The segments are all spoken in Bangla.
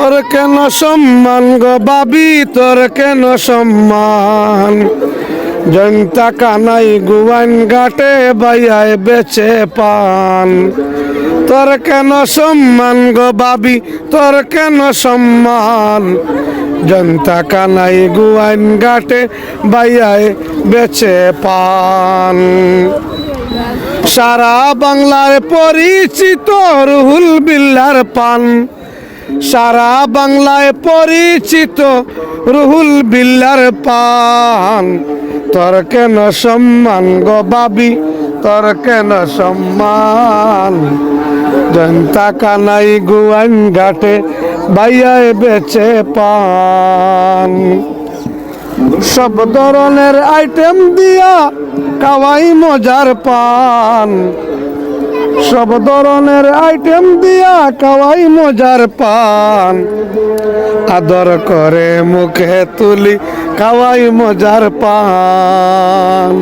তোর কেন সম্মান গো বাবি, তোর কেন সম্মান? জয়ন্তা কানাই গুয়ান ঘাটে বাইয়ায় বেচে পান। তোর কেন সম্মান গো বাবি, তোর কেন সম্মান? জয়ন্তা কানাই গুয়ান ঘাটে বাইয়ায় বেচে পান। সারা বাংলায় পরিচিত রুহুল বিল্লার পান। সারা বাংলায় পরিচিত রুহুল বিল্লার পান। তোর কেন সম্মান গো বাবি, তোর কেন সম্মান? জয়ন্তা কানাই গুয়ান ঘাটে বাইয়ায় বেচে পান। সব ধরনের আইটেম দিয়া খাওয়াই মজার পান। সব ধরনের আইটেম দিয়া খাওয়াই মজার পান। আদর করে মুখে তুলি খাওয়াই মজার পান।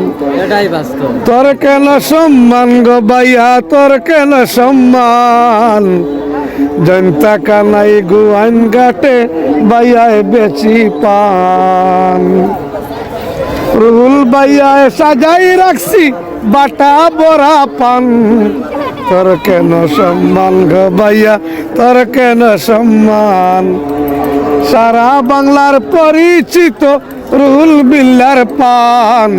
তোর কেন সম্মান গো বাইয়া, তোর কেন সম্মান? জয়ন্তা কানাই গুয়ান ঘাটে বাইয়ায় বেচি পান। রুহুল বাইয়ায় সাজাই রাখছি বাটা বড়া পান। তোর কেন সম্মান গো বাইয়া, তোর কেন সম্মান? সারা বাংলার পরিচিত রুহুল বিল্লার পান।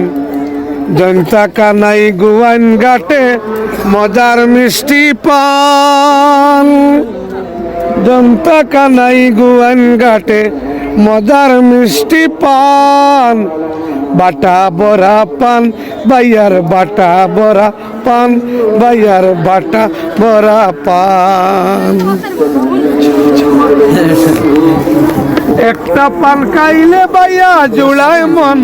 জয়ন্তা কানাই গুয়ান ঘাটে মজার মিষ্টি পান। জয়ন্তা কানাই গুয়ান ঘাটে মজার মিষ্টি পান। বাটা বড়া পান বাইয়ার, বাটা বড়া পান বাইয়ার, বাটা বড়া পান। একটা পান খাইলে বাইয়া জুড়ায় মন।